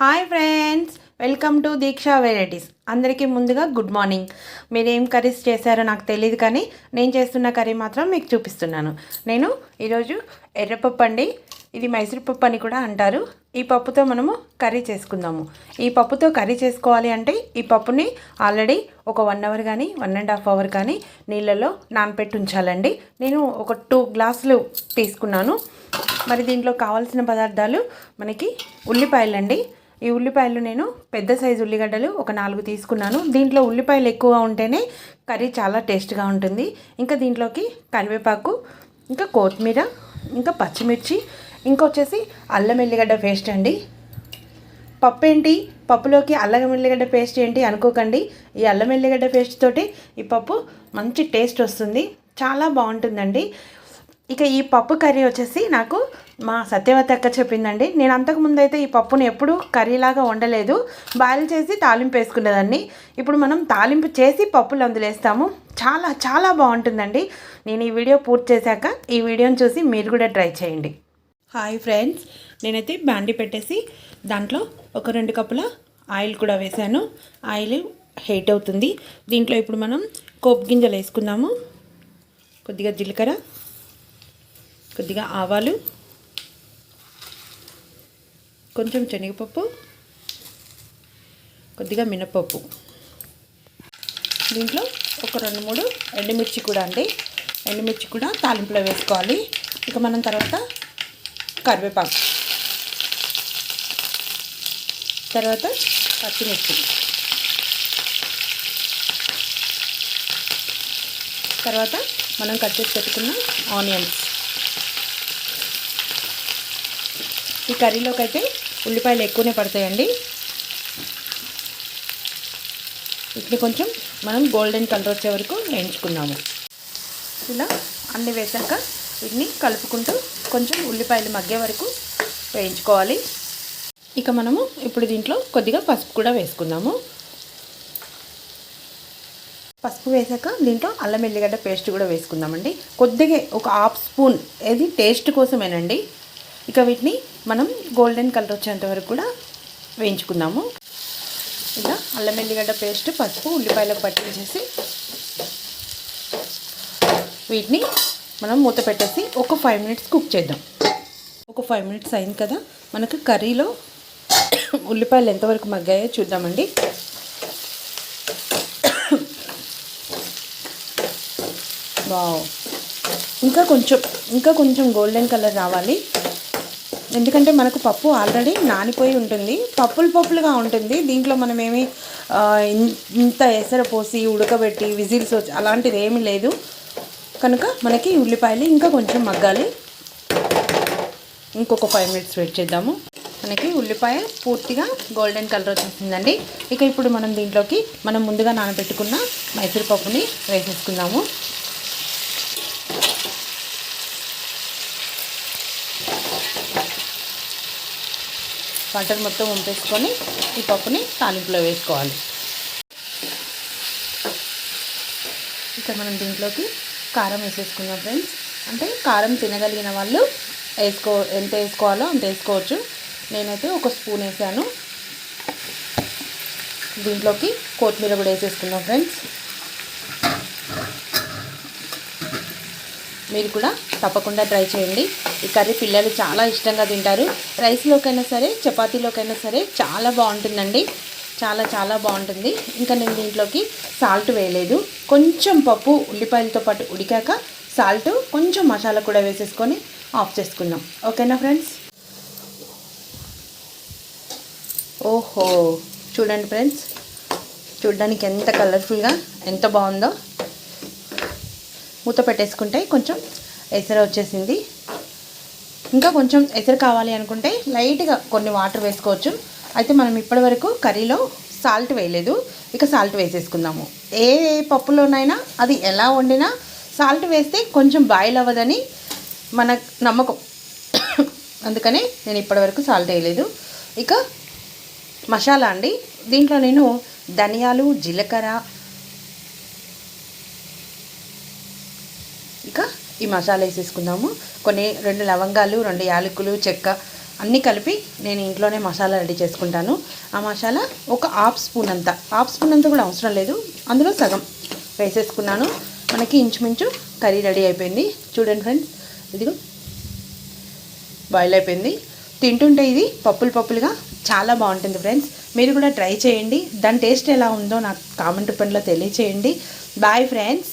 Hi friends, welcome to Deeksha varieties. అందరికీ ముందుగా good morning. మీరు ఏం కర్రీస్ చేశారో నాకు తెలియదు, కానీ నేను చేస్తున్న కర్రీ మాత్రం మీకు చూపిస్తున్నాను. నేను ఈరోజు ఎర్రపప్పు అండి, ఇది మైసూర్ పప్పు అని కూడా అంటారు. ఈ పప్పుతో మనము కర్రీ చేసుకుందాము. ఈ పప్పుతో కర్రీ చేసుకోవాలి అంటే ఈ పప్పుని ఆల్రెడీ ఒక 1 అవర్ కానీ 1.5 అవర్ కానీ నీళ్ళలో నానపెట్టి ఉంచాలండి. నేను ఒక 2 గ్లాసులు తీసుకున్నాను. మరి దీంట్లో కావాల్సిన పదార్థాలు మనకి ఉల్లిపాయలండి. ఈ ఉల్లిపాయలు నేను పెద్ద సైజు ఉల్లిగడ్డలు ఒక 4 తీసుకున్నాను. దీంట్లో ఉల్లిపాయలు ఎక్కువగా ఉంటేనే కర్రీ చాలా టేస్ట్గా ఉంటుంది. ఇంకా దీంట్లోకి కరివేపాకు, ఇంకా కొత్తిమీర, ఇంకా పచ్చిమిర్చి, ఇంకా వచ్చేసి అల్లం ఎల్లిగడ్డ పేస్ట్ అండి. పప్పు ఏంటి, పప్పులోకి అల్లం ఎల్లిగడ్డ పేస్ట్ ఏంటి అనుకోకండి. ఈ అల్లం ఎల్లిగడ్డ పేస్ట్ తోటి ఈ పప్పు మంచి టేస్ట్ వస్తుంది, చాలా బాగుంటుందండి. ఇక ఈ పప్పు కర్రీ వచ్చేసి నాకు మా సత్యవతి అక్క చెప్పిందండి. నేను అంతకుముందు అయితే ఈ పప్పుని ఎప్పుడూ కర్రీలాగా వండలేదు, బాయిల్ చేసి తాలింపు వేసుకునేదాన్ని. ఇప్పుడు మనం తాలింపు చేసి పప్పులు అందులో వేస్తాము. చాలా చాలా బాగుంటుందండి. నేను ఈ వీడియో పూర్తి చేశాక ఈ వీడియోని చూసి మీరు కూడా ట్రై చేయండి. హాయ్ ఫ్రెండ్స్, నేనైతే బాండి పెట్టేసి దాంట్లో ఒక 2 కప్పుల ఆయిల్ కూడా వేసాను. ఆయిల్ హీట్ అవుతుంది. దీంట్లో ఇప్పుడు మనం పోపు గింజలు వేసుకుందాము. కొద్దిగా జీలకర్ర, కొద్దిగా ఆవాలు, కొంచెం శనగపప్పు, కొద్దిగా మినపప్పు. దీంట్లో ఒక 2-3 ఎండుమిర్చి కూడా అండి. ఎండుమిర్చి కూడా తాలింపులో వేసుకోవాలి. ఇక మనం తర్వాత కరివేపాకు, తర్వాత పచ్చిమిర్చి, తర్వాత మనం కట్ చేసి పెట్టుకున్న ఆనియన్స్. ఈ కర్రీలోకి అయితే ఉల్లిపాయలు ఎక్కువనే పడతాయండి. వీటిని కొంచెం మనం గోల్డెన్ కలర్ వచ్చే వరకు వేయించుకున్నాము. ఇలా అన్నీ వేసాక వీటిని కలుపుకుంటూ కొంచెం ఉల్లిపాయలు మగ్గే వరకు వేయించుకోవాలి. ఇక మనము ఇప్పుడు దీంట్లో కొద్దిగా పసుపు కూడా వేసుకుందాము. పసుపు వేసాక దీంట్లో అల్లం ఎల్లిగడ్డ పేస్ట్ కూడా వేసుకుందామండి. కొద్దిగా ఒక 1/2 స్పూన్, ఇది టేస్ట్ కోసమేనండి. ఇక వీటిని మనం గోల్డెన్ కలర్ వచ్చేంత వరకు కూడా వేయించుకుందాము. ఇలా అల్లం ఎల్లిగడ్డ పేస్ట్, పసుపు ఉల్లిపాయలకు పట్టించేసి వీటిని మనం మూత పెట్టేసి ఒక 5 మినిట్స్ కుక్ చేద్దాం. ఒక 5 మినిట్స్ అయింది కదా, మనకు కర్రీలో ఉల్లిపాయలు ఎంతవరకు మగ్గాయో చూద్దామండి. వావ్, ఇంకా కొంచెం గోల్డెన్ కలర్ రావాలి. ఎందుకంటే మనకు పప్పు ఆల్రెడీ నానిపోయి ఉంటుంది, పప్పులుగా ఉంటుంది. దీంట్లో మనమేమి ఇంత ఎసరు పోసి ఉడకబెట్టి విజిల్స్ వచ్చి అలాంటిది ఏమీ లేదు కనుక మనకి ఉల్లిపాయలు ఇంకా కొంచెం మగ్గాలి. ఇంకొక 5 మినిట్స్ వెయిట్ చేద్దాము. మనకి ఉల్లిపాయ పూర్తిగా గోల్డెన్ కలర్ వచ్చేసిందండి. ఇక ఇప్పుడు మనం దీంట్లోకి మనం ముందుగా నానబెట్టుకున్న మైసూర్ పప్పుని వేసేసుకుందాము. వాటర్ మొత్తం వంపేసుకొని ఈ పప్పుని తాలింపులో వేసుకోవాలి. ఇక మనం దీంట్లోకి కారం వేసేసుకుందాం ఫ్రెండ్స్. అంటే కారం తినగలిగిన వాళ్ళు ఎంత వేసుకోవాలో అంత వేసుకోవచ్చు. నేనైతే ఒక స్పూన్ వేసాను. దీంట్లోకి కొత్తిమీర కూడా వేసేసుకుందాం ఫ్రెండ్స్. మీరు కూడా తప్పకుండా ట్రై చేయండి. ఈ కర్రీ పిల్లలు చాలా ఇష్టంగా తింటారు. రైస్లోకైనా సరే, చపాతీలోకైనా సరే చాలా బాగుంటుందండి. చాలా చాలా బాగుంటుంది. ఇంకా నేను దీంట్లోకి సాల్ట్ వేయలేదు. కొంచెం పప్పు ఉల్లిపాయలతో పాటు ఉడికాక సాల్ట్, కొంచెం మసాలా కూడా వేసేసుకొని ఆఫ్ చేసుకుందాం. ఓకేనా ఫ్రెండ్స్? ఓహో, చూడండి ఫ్రెండ్స్, చూడడానికి ఎంత కలర్ఫుల్గా ఎంత బాగుందో. మూత పెట్టేసుకుంటే కొంచెం ఎసరు వచ్చేసింది. ఇంకా కొంచెం ఎసరు కావాలి అనుకుంటే లైట్గా కొన్ని వాటర్ వేసుకోవచ్చు. అయితే మనం ఇప్పటి వరకు కర్రీలో సాల్ట్ వేయలేదు. ఇక సాల్ట్ వేసేసుకుందాము. ఏ పప్పులోనైనా అది ఎలా వండినా సాల్ట్ వేస్తే కొంచెం బాయిల్ అవ్వదని మన నమ్మకం. అందుకనే నేను ఇప్పటి వరకు సాల్ట్ వేయలేదు. ఇక మసాలా అండి, దీంట్లో నేను ధనియాలు, జీలకర్ర, ఇక ఈ మసాలా వేసేసుకుందాము. కొన్ని 2 లవంగాలు, 2 యాలకులు, చెక్క, అన్నీ కలిపి నేను ఇంట్లోనే మసాలా రెడీ చేసుకుంటాను. ఆ మసాలా ఒక హాఫ్ స్పూన్ అంతా కూడా అవసరం లేదు, అందులో సగం వేసేసుకున్నాను. మనకి ఇంచుమించు కర్రీ రెడీ అయిపోయింది. చూడండి ఫ్రెండ్స్, ఇదిగో బాయిల్ అయిపోయింది. తింటుంటే ఇది పప్పులుగా చాలా బాగుంటుంది ఫ్రెండ్స్. మీరు కూడా ట్రై చేయండి. దాని టేస్ట్ ఎలా ఉందో నాకు కామెంట్ రూపంలో తెలియచేయండి. Bye friends.